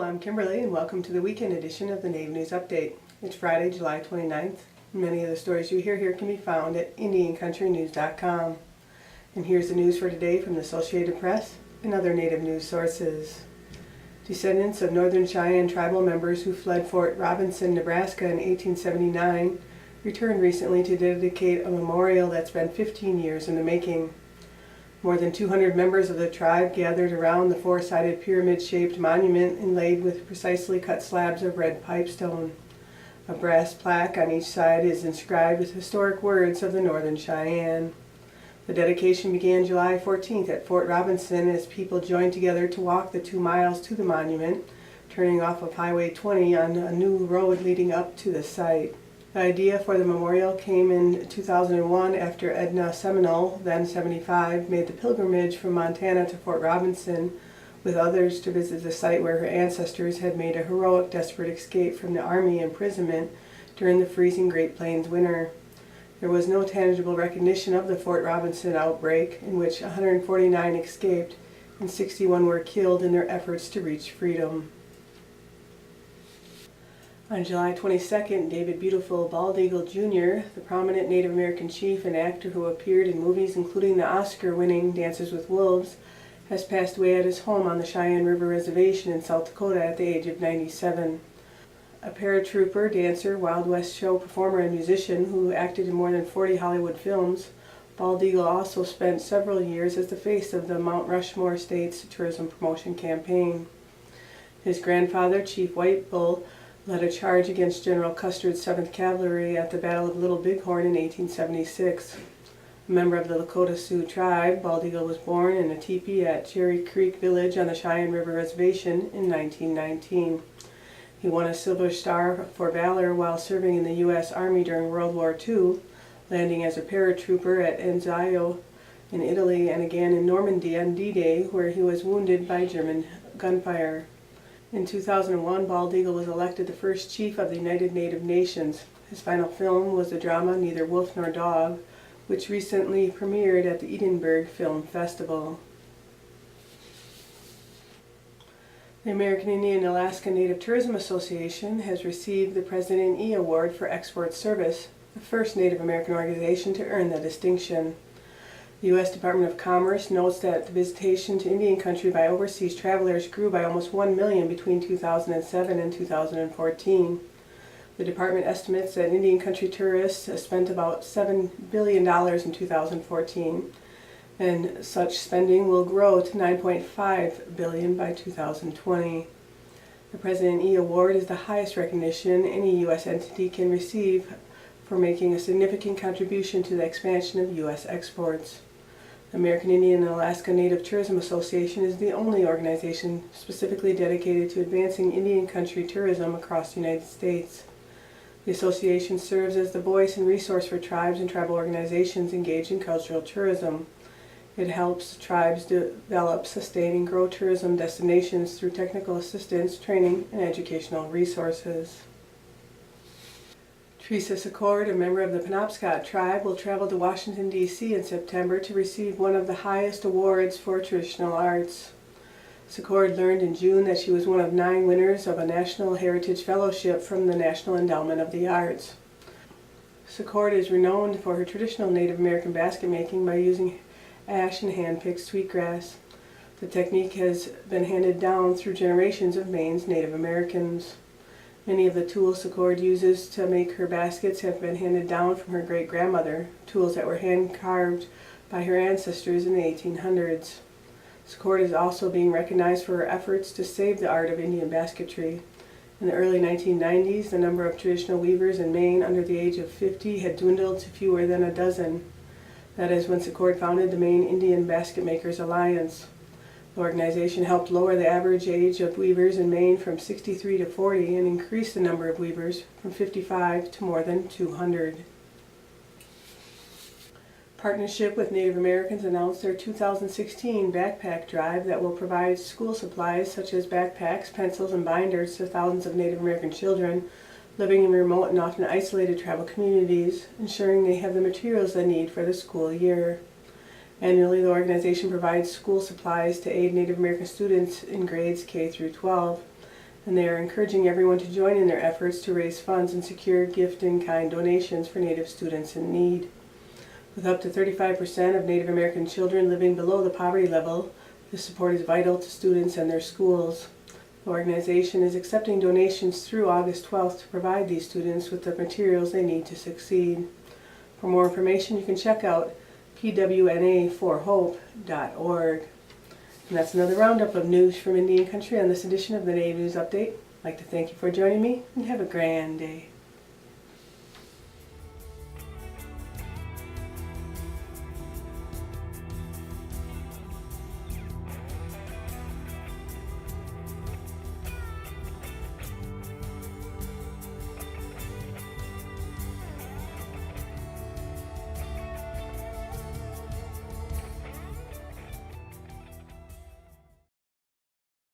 I'm Kimberly and welcome to the weekend edition of the Native News Update. It's Friday, July 29th. Many of the stories you hear here can be found at IndianCountryNews.com. And here's the news for today from the Associated Press and other Native news sources. Descendants of Northern Cheyenne tribal members who fled Fort Robinson, Nebraska in 1879 returned recently to dedicate a memorial that's been 15 years in the making. More than 200 members of the tribe gathered around the four-sided pyramid-shaped monument inlaid with precisely cut slabs of red pipestone. A brass plaque on each side is inscribed with historic words of the Northern Cheyenne. The dedication began July 14th at Fort Robinson as people joined together to walk the 2 miles to the monument, turning off of Highway 20 on a new road leading up to the site. The idea for the memorial came in 2001 after Edna Seminole, then 75, made the pilgrimage from Montana to Fort Robinson with others to visit the site where her ancestors had made a heroic, desperate escape from the Army imprisonment during the freezing Great Plains winter. There was no tangible recognition of the Fort Robinson outbreak, in which 149 escaped and 61 were killed in their efforts to reach freedom. On July 22nd, David Beautiful Bald Eagle Jr., the prominent Native American chief and actor who appeared in movies including the Oscar-winning Dances with Wolves, has passed away at his home on the Cheyenne River Reservation in South Dakota at the age of 97. A paratrooper, dancer, Wild West show performer, and musician who acted in more than 40 Hollywood films, Bald Eagle also spent several years as the face of the Mount Rushmore State's tourism promotion campaign. His grandfather, Chief White Bull, led a charge against General Custer's 7th Cavalry at the Battle of Little Bighorn in 1876. A member of the Lakota Sioux tribe, Bald Eagle was born in a teepee at Cherry Creek Village on the Cheyenne River Reservation in 1919. He won a Silver Star for Valor while serving in the U.S. Army during World War II, landing as a paratrooper at Anzio in Italy and again in Normandy on D-Day, where he was wounded by German gunfire. In 2001, Bald Eagle was elected the first chief of the United Native Nations. His final film was the drama Neither Wolf Nor Dog, which recently premiered at the Edinburgh Film Festival. The American Indian Alaska Native Tourism Association has received the President E Award for Export Service, the first Native American organization to earn the distinction. The U.S. Department of Commerce notes that the visitation to Indian country by overseas travelers grew by almost 1 million between 2007 and 2014. The department estimates that Indian country tourists spent about $7 billion in 2014, and such spending will grow to $9.5 billion by 2020. The President E Award is the highest recognition any U.S. entity can receive for making a significant contribution to the expansion of U.S. exports. The American Indian and Alaska Native Tourism Association is the only organization specifically dedicated to advancing Indian country tourism across the United States. The association serves as the voice and resource for tribes and tribal organizations engaged in cultural tourism. It helps tribes develop, sustain, and grow tourism destinations through technical assistance, training, and educational resources. Teresa Secord, a member of the Penobscot tribe, will travel to Washington, D.C. in September to receive one of the highest awards for traditional arts. Secord learned in June that she was one of 9 winners of a National Heritage Fellowship from the National Endowment of the Arts. Secord is renowned for her traditional Native American basket making by using ash and hand-picked sweetgrass. The technique has been handed down through generations of Maine's Native Americans. Many of the tools Secord uses to make her baskets have been handed down from her great-grandmother, tools that were hand-carved by her ancestors in the 1800s. Secord is also being recognized for her efforts to save the art of Indian basketry. In the early 1990s, the number of traditional weavers in Maine under the age of 50 had dwindled to fewer than a dozen. That is when Secord founded the Maine Indian Basket Makers Alliance. The organization helped lower the average age of weavers in Maine from 63 to 40 and increased the number of weavers from 55 to more than 200. Partnership with Native Americans announced their 2016 backpack drive that will provide school supplies such as backpacks, pencils, and binders to thousands of Native American children living in remote and often isolated tribal communities, ensuring they have the materials they need for the school year. Annually, the organization provides school supplies to aid Native American students in grades K through 12. and they are encouraging everyone to join in their efforts to raise funds and secure gift-in-kind donations for Native students in need. With up to 35% of Native American children living below the poverty level, this support is vital to students and their schools. The organization is accepting donations through August 12th to provide these students with the materials they need to succeed. For more information, you can check out pwnaforhope.org. And that's another roundup of news from Indian Country on this edition of the Native News Update. I'd like to thank you for joining me, and have a grand day.